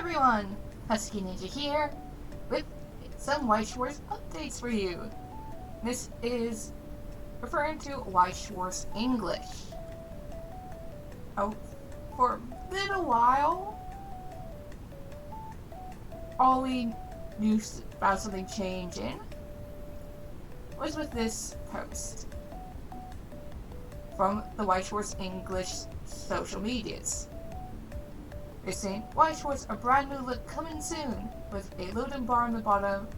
everyone! Husky Ninja here with some Weiss Schwarz updates for you. This is referring to Weiss Schwarz English. For a little while, all we knew about something changing was with this post from the Weiss Schwarz English social medias. They're saying, Weiss Schwarz, a brand new look coming soon, with a loading bar on the bottom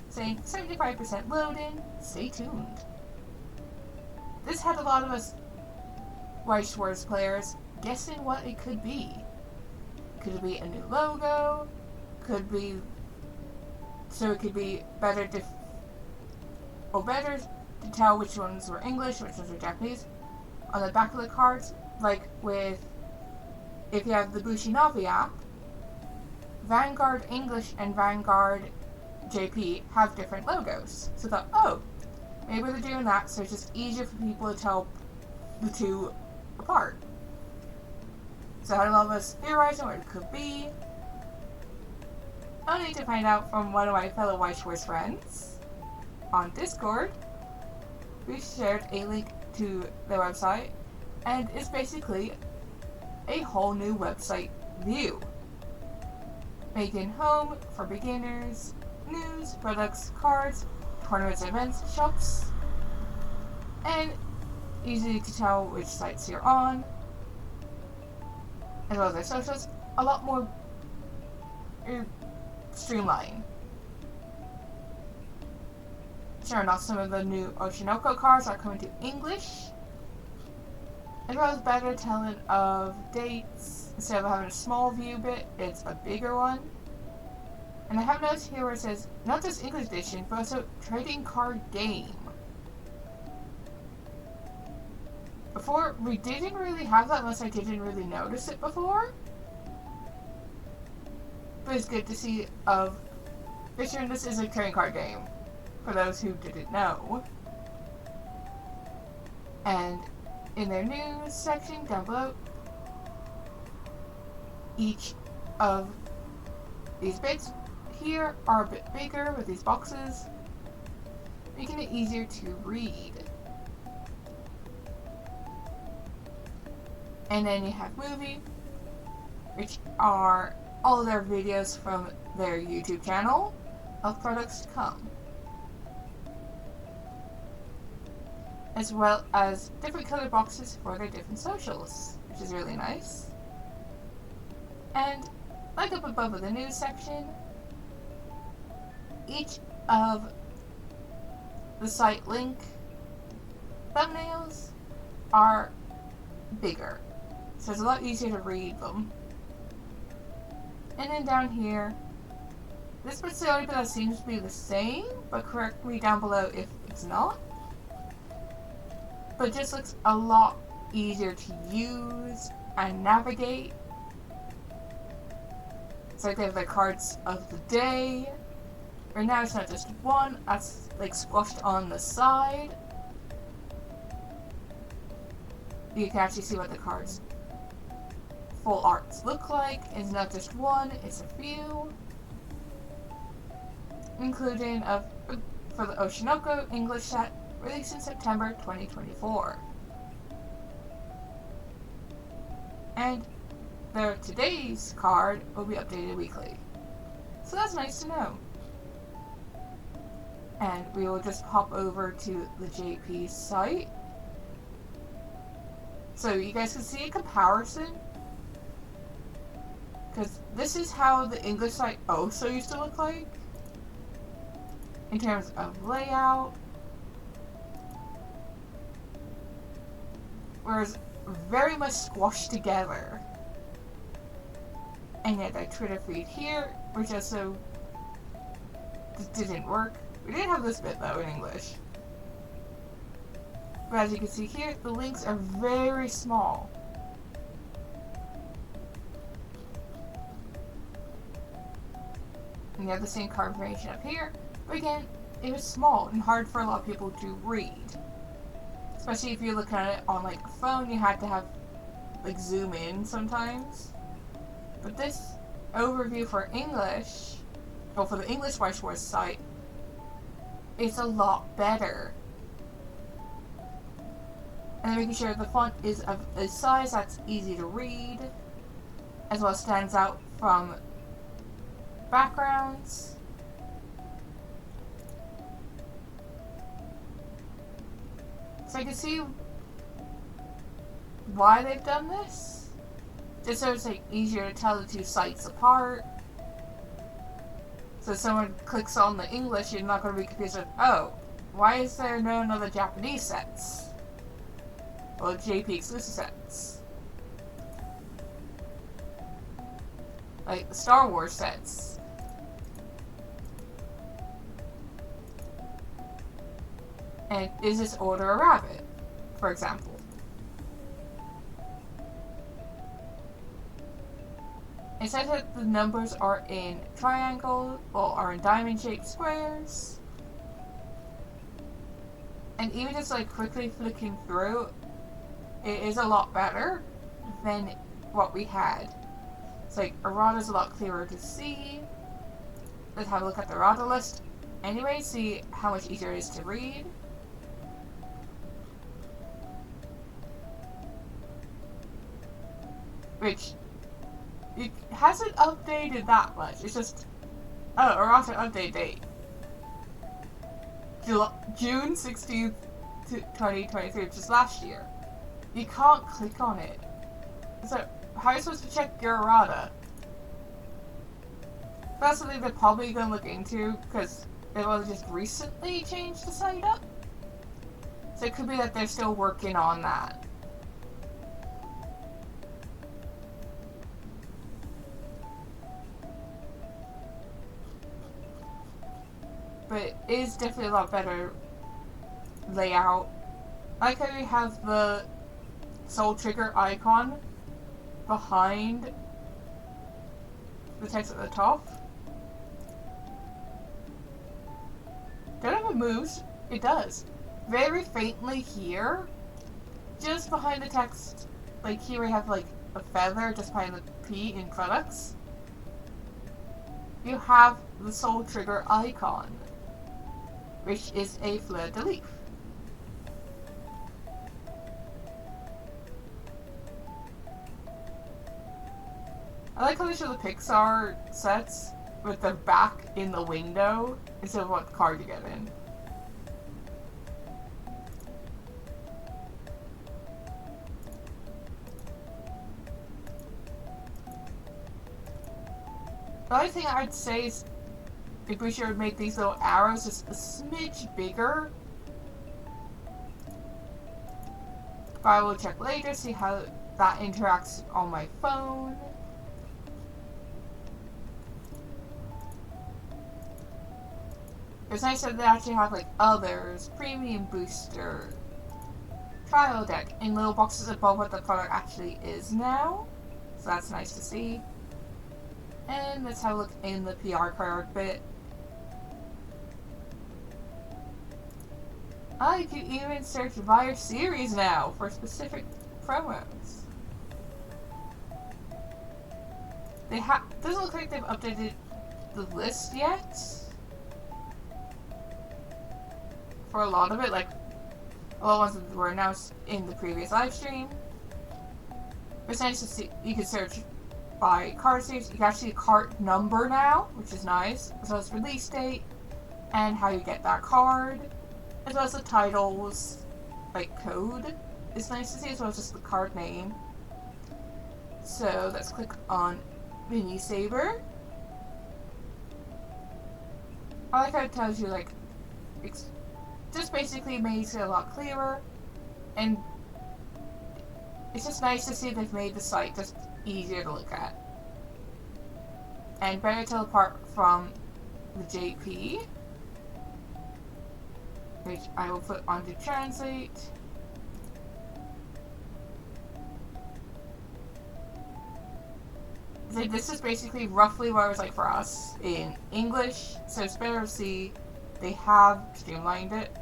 saying 75% loading, stay tuned. This had a lot of us Weiss Schwarz players guessing what it could be. Could it be a new logo? Could be so it could be better to tell which ones were English, which ones were Japanese. On the back of the cards, like with if you have the Bushinavi app, Vanguard English and Vanguard JP have different logos. So I thought, oh, maybe they're doing that so it's just easier for people to tell the two apart. So I had a lot of us theorizing what it could be. Only to find out from one of my fellow Weiss Schwarz friends on Discord, we shared a link to their website, and it's basically a whole new website view. Making home for beginners, news, products, cards, tournaments, events, shops, and easy to tell which sites you're on, as well as their socials. A lot more streamlined. Sure enough, some of the new Oshinoko cards are coming to English, as well as better telling of dates. Instead of having a small view bit, it's a bigger one. And I have noticed here where it says not just English edition, but also trading card game. Before, we didn't really have that unless I didn't really notice it before. But it's good to see this is a trading card game, for those who didn't know. And in their news section down below, each of these bits here are a bit bigger with these boxes, making it easier to read. And then you have movie, which are all of their videos from their YouTube channel of products to come, as well as different color boxes for their different socials, which is really nice. And like up above in the news section, each of the site link thumbnails are bigger, so it's a lot easier to read them. And then down here, this bit's the only bit that seems to be the same, but correct me down below if it's not. But it just looks a lot easier to use and navigate. It's like they have the cards of the day. Right now it's not just one, that's like squashed on the side. You can actually see what the cards' full arts look like. It's not just one, it's a few. Including for the Oshinoko English set, released in September 2024. And today's card will be updated weekly. So that's nice to know. And we will just hop over to the JP site, so you guys can see a comparison. Because this is how the English site also used to look like, in terms of layout. Whereas very much squashed together. And yet that Twitter feed here, which also just didn't work. We didn't have this bit though in English. But as you can see here, the links are very small. And you have the same card information up here, but again, it was small and hard for a lot of people to read. Especially if you're looking at it on like a phone, you had to have like zoom in sometimes. But this overview for English, or for the English Weiss Schwarz site, it's a lot better. And then making sure the font is of a size that's easy to read, as well as stands out from backgrounds. So I can see why they've done this. Just so it's like easier to tell the two sites apart. So if someone clicks on the English, you're not going to be confused with, oh, why is there no other Japanese sets? Or JP exclusive sets? Like the Star Wars sets. And is this order a rabbit, for example? It says that the numbers are in triangle, or are in diamond-shaped squares. And even just like quickly flicking through, it is a lot better than what we had. It's like errata's a lot clearer to see. Let's have a look at the errata list. Anyway, see how much easier it is to read. Which, it hasn't updated that much. It's just, oh, errata update date. June 16th, 2023, which is last year. You can't click on it. So, how are you supposed to check your errata? That's something they're probably going to look into, because they've only just recently changed the site up. So it could be that they're still working on that. But it is definitely a lot better layout. I like how we have the soul trigger icon behind the text at the top. Don't know if it moves. It does. Very faintly here, just behind the text. Like here we have like a feather just behind the P in products. You have the soul trigger icon, which is a fleur de lis. I like how they show the Pixar sets with their back in the window instead of what card you get in. The only thing I'd say is if we should make these little arrows just a smidge bigger. But I will check later, see how that interacts on my phone. It's nice that they actually have like others, premium booster, trial deck in little boxes above what the product actually is now. So that's nice to see. And let's have a look in the PR card bit. Oh, you can even search by your series now for specific promos. Doesn't look like they've updated the list yet. For a lot of it, like a lot of ones that were announced in the previous live stream. It's nice to see you can search by card series. You can actually see card number now, which is nice, as well as release date and how you get that card, as well as the titles, like code is nice to see, as well as just the card name. So let's click on Mini Saber. I like how it tells you like just basically makes it a lot clearer, and it's just nice to see they've made the site just easier to look at and better to tell apart from the JP, which I will put onto translate. So this is basically roughly what it was like for us in English, so it's better to see they have streamlined it.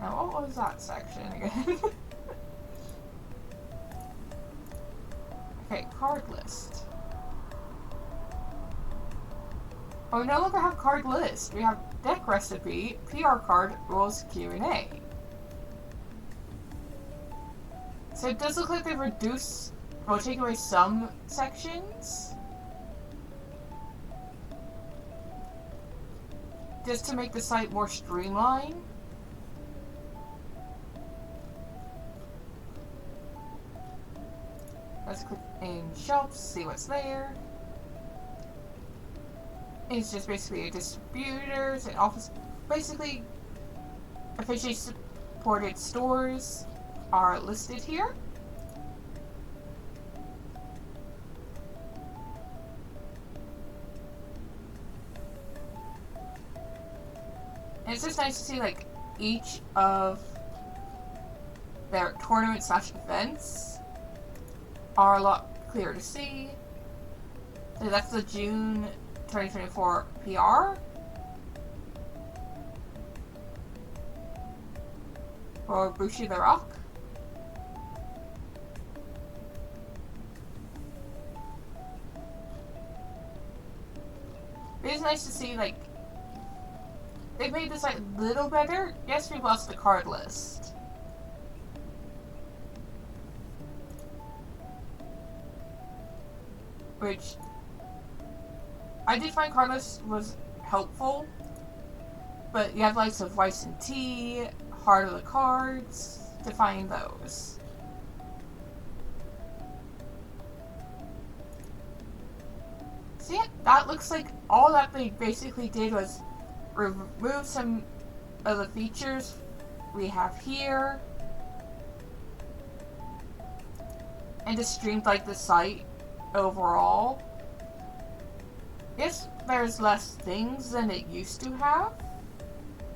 Now, what was that section again? I Okay, card list. Oh, we no longer have card list. We have deck recipe, PR card, rules, Q&A. So it does look like they've reduced, or taken away some sections. Just to make the site more streamlined. Let's click in shops, see what's there. It's just basically distributors and office. Basically, officially supported stores are listed here. And it's just nice to see like each of their tournament / events are a lot clearer to see. So that's the June 2024 PR for Bushi the Rock. It is nice to see like they've made this like a little better. Yes, we lost the card list. Which I did find card list was helpful, but you have likes of Weiss and T, Heart of the Cards, to find those. So yeah, that looks like all that they basically did was remove some of the features we have here, and just streamlined the site overall. Yes, there's less things than it used to have,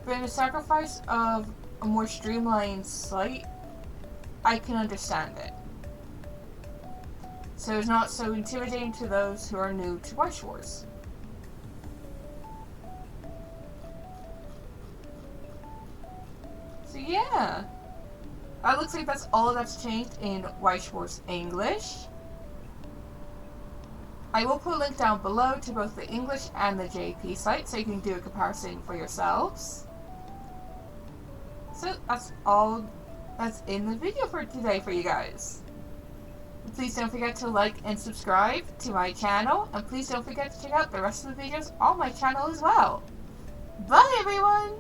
but in the sacrifice of a more streamlined site, I can understand it. So it's not so intimidating to those who are new to Weiss Schwarz. So yeah, it looks like that's all that's changed in Weiss Schwarz English. I will put a link down below to both the English and the JP site so you can do a comparison for yourselves. So that's all that's in the video for today for you guys. Please don't forget to like and subscribe to my channel, and please don't forget to check out the rest of the videos on my channel as well. Bye everyone!